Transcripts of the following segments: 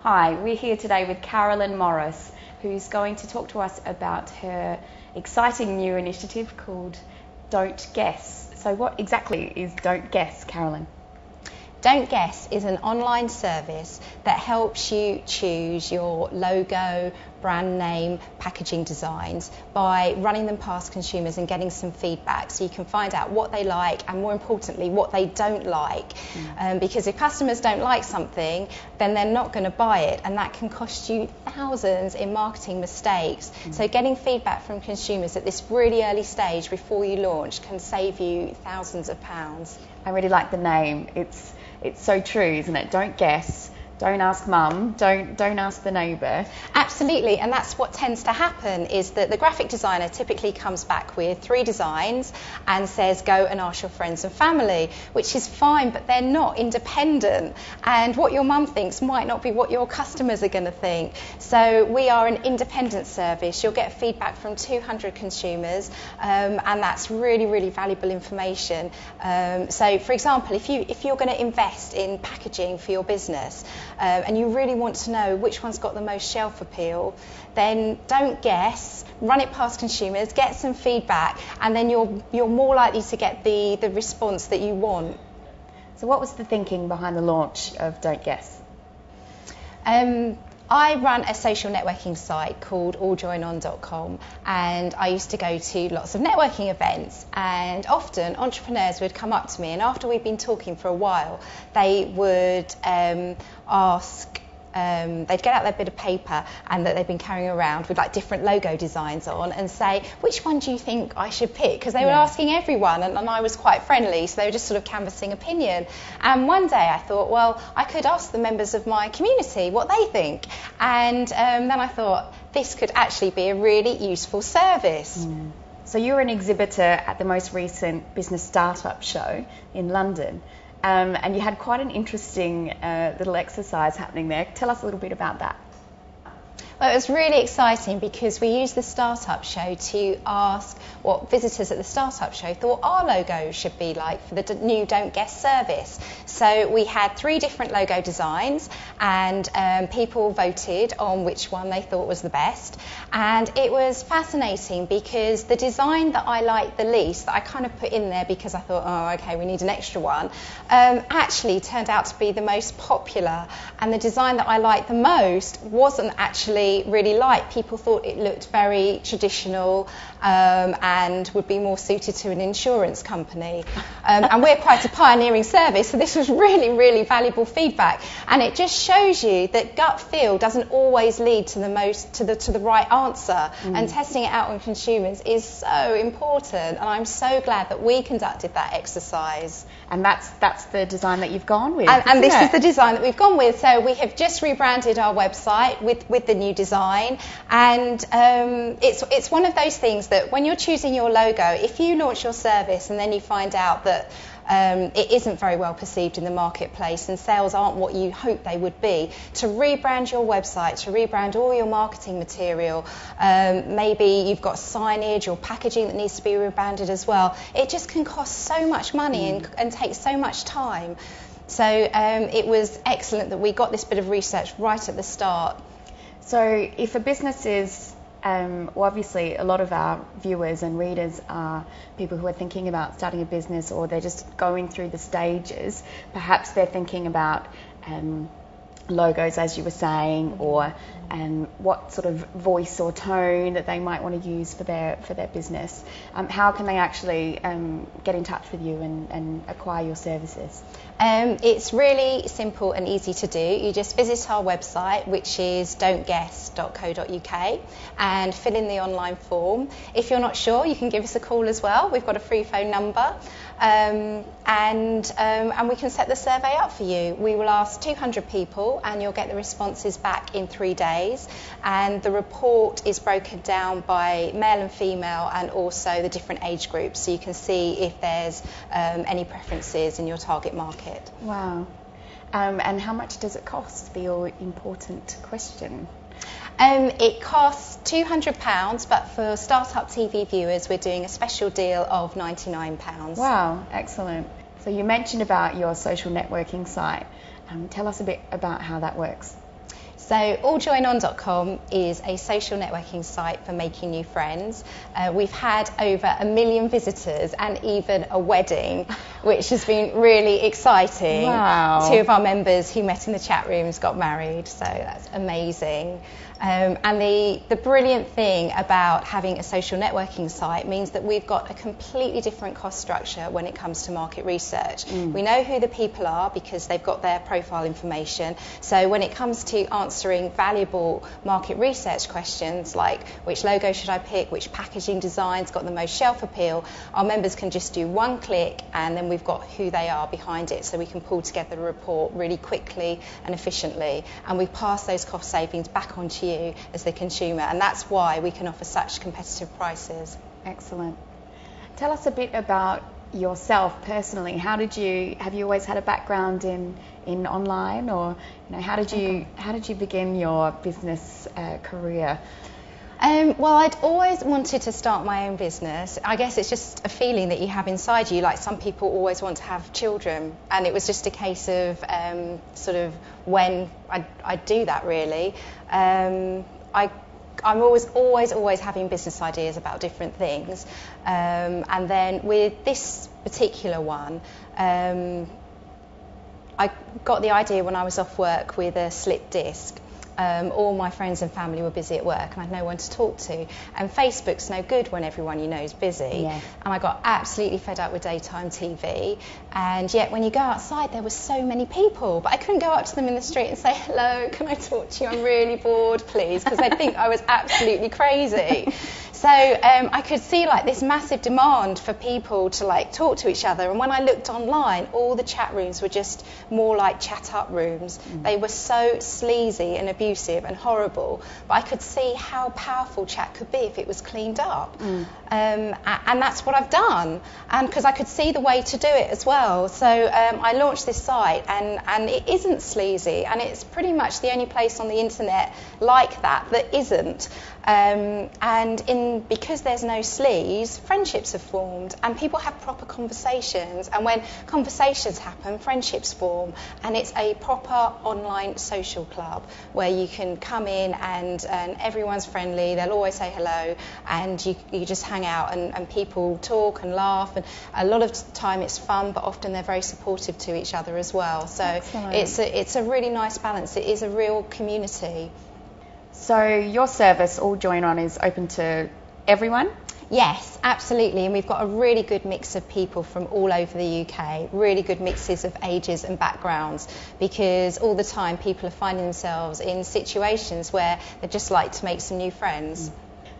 Hi, we're here today with Carolyn Morris, who's going to talk to us about her exciting new initiative called Don't Guess. So what exactly is Don't Guess, Carolyn? Don't Guess is an online service that helps you choose your logo, brand name, packaging designs by running them past consumers and getting some feedback so you can find out what they like and, more importantly, what they don't like. Because if customers don't like something, then they're not going to buy it, and that can cost you thousands in marketing mistakes. So getting feedback from consumers at this really early stage before you launch can save you thousands of pounds. I really like the name. It's so true, isn't it? Don't guess. Don't ask mum, don't ask the neighbour. Absolutely, and that's what tends to happen, is that the graphic designer typically comes back with 3 designs and says go and ask your friends and family, which is fine, but they're not independent, and what your mum thinks might not be what your customers are going to think. So we are an independent service. You'll get feedback from 200 consumers, and that's really, really valuable information. So for example, if you're going to invest in packaging for your business, and you really want to know which one's got the most shelf appeal, then don't guess, run it past consumers, get some feedback, and then you're more likely to get the response that you want. So what was the thinking behind the launch of Don't Guess? I run a social networking site called alljoinon.com, and I used to go to lots of networking events, and often entrepreneurs would come up to me, and after we'd been talking for a while, they would ask, they'd get out their bit of paper and that they've been carrying around with like different logo designs on and say, which one do you think I should pick? Because they were asking everyone, and I was quite friendly, so they were just sort of canvassing opinion. And one day I thought, well, I could ask the members of my community what they think. And then I thought, this could actually be a really useful service. So you were an exhibitor at the most recent Business Startup Show in London. And you had quite an interesting little exercise happening there. Tell us a little bit about that. Well, it was really exciting because we used the Startup Show to ask what visitors at the Startup Show thought our logo should be like for the new Don't Guess service. So we had 3 different logo designs, and people voted on which one they thought was the best. And it was fascinating because the design that I liked the least, that I kind of put in there because I thought, oh, okay, we need an extra one, actually turned out to be the most popular. And the design that I liked the most wasn't actually really liked. People thought it looked very traditional and would be more suited to an insurance company. And we're quite a pioneering service, so this was really, really valuable feedback. And it just shows you that gut feel doesn't always lead to the right answer. And testing it out on consumers is so important. And I'm so glad that we conducted that exercise. And that's the design that you've gone with. And this is the design that we've gone with. So we have just rebranded our website with the new design, and it's one of those things that when you're choosing your logo, if you launch your service and then you find out that it isn't very well perceived in the marketplace and sales aren't what you hope they would be, to rebrand your website, to rebrand all your marketing material, maybe you've got signage or packaging that needs to be rebranded as well, it just can cost so much money and take so much time. So it was excellent that we got this bit of research right at the start. So if a business is, well, obviously a lot of our viewers and readers are people who are thinking about starting a business, or they're just going through the stages. Perhaps they're thinking about logos, as you were saying, or what sort of voice or tone that they might want to use for their business. How can they actually get in touch with you and acquire your services? It's really simple and easy to do. You just visit our website, which is don'tguess.co.uk, and fill in the online form. If you're not sure, you can give us a call as well. We've got a free phone number, and we can set the survey up for you. We will ask 200 people, and you'll get the responses back in 3 days. And the report is broken down by male and female, and also the different age groups, so you can see if there's any preferences in your target market. Wow. And how much does it cost, for your important question? It costs £200, but for Startup TV viewers, we're doing a special deal of £99. Wow, excellent. So you mentioned about your social networking site. Tell us a bit about how that works. So alljoinon.com is a social networking site for making new friends. We've had over 1 million visitors and even a wedding, which has been really exciting. Wow. 2 of our members who met in the chat rooms got married, so that's amazing. And the brilliant thing about having a social networking site means that we've got a completely different cost structure when it comes to market research. We know who the people are because they've got their profile information. So when it comes to answering valuable market research questions like which logo should I pick, which packaging design's got the most shelf appeal, our members can just do one click and then we've got who they are behind it, so we can pull together a report really quickly and efficiently, and we pass those cost savings back on to you as the consumer, and that's why we can offer such competitive prices. Excellent. Tell us a bit about yourself personally. Have you always had a background in online, or how did you begin your business career? Well, I'd always wanted to start my own business. I guess it's just a feeling that you have inside you, like some people always want to have children, and it was just a case of sort of when I'd do that, really. I'm always having business ideas about different things, and then with this particular one, I got the idea when I was off work with a slipped disc. All my friends and family were busy at work and I had no one to talk to, and Facebook's no good when everyone you know is busy. Yeah. And I got absolutely fed up with daytime TV, and yet when you go outside there were so many people, but I couldn't go up to them in the street and say, hello, can I talk to you, I'm really bored please, because they'd think I was absolutely crazy. So I could see like this massive demand for people to like talk to each other, and when I looked online, all the chat rooms were just more like chat up rooms. They were so sleazy and abusive and horrible, but I could see how powerful chat could be if it was cleaned up. And that's what I've done, and because I could see the way to do it as well. So I launched this site, and it isn't sleazy, and it's pretty much the only place on the internet like that isn't. And because there's no sleaze, friendships have formed and people have proper conversations, and when conversations happen, friendships form, and it's a proper online social club where you can come in and everyone's friendly, they'll always say hello, and you just hang out and people talk and laugh, and a lot of time it's fun, but often they're very supportive to each other as well. So it's a really nice balance. It is a real community. So your service, All Join On, is open to everyone? Yes, absolutely, and we've got a really good mix of people from all over the UK, really good mixes of ages and backgrounds, because all the time people are finding themselves in situations where they'd just like to make some new friends.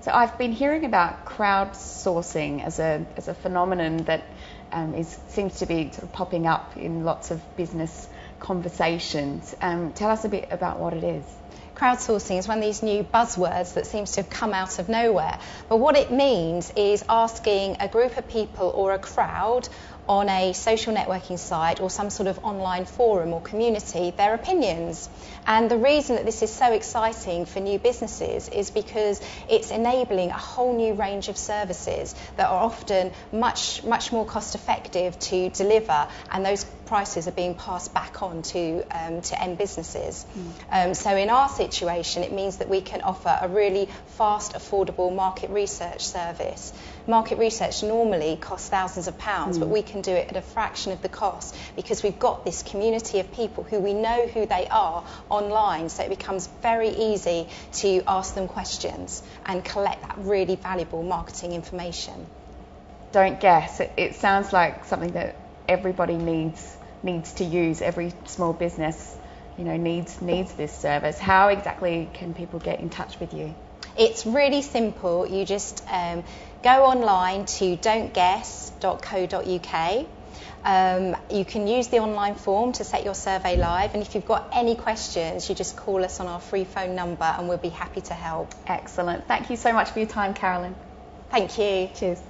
So I've been hearing about crowdsourcing as a phenomenon that seems to be sort of popping up in lots of business conversations. Tell us a bit about what it is. Crowdsourcing is one of these new buzzwords that seems to have come out of nowhere. But what it means is asking a group of people or a crowd on a social networking site or some sort of online forum or community their opinions. And the reason that this is so exciting for new businesses is because it's enabling a whole new range of services that are often much more cost effective to deliver, and those prices are being passed back on to end businesses. So in our situation, it means that we can offer a really fast, affordable market research service. Market research normally costs thousands of pounds, but we can do it at a fraction of the cost because we've got this community of people who we know who they are online, so it becomes very easy to ask them questions and collect that really valuable marketing information. Don't guess. It sounds like something that everybody needs to use. Every small business, needs this service. How exactly can people get in touch with you? It's really simple. You just go online to don'tguess.co.uk. You can use the online form to set your survey live, and if you've got any questions, you just call us on our free phone number and we'll be happy to help. Excellent. Thank you so much for your time, Carolyn. Thank you. Cheers.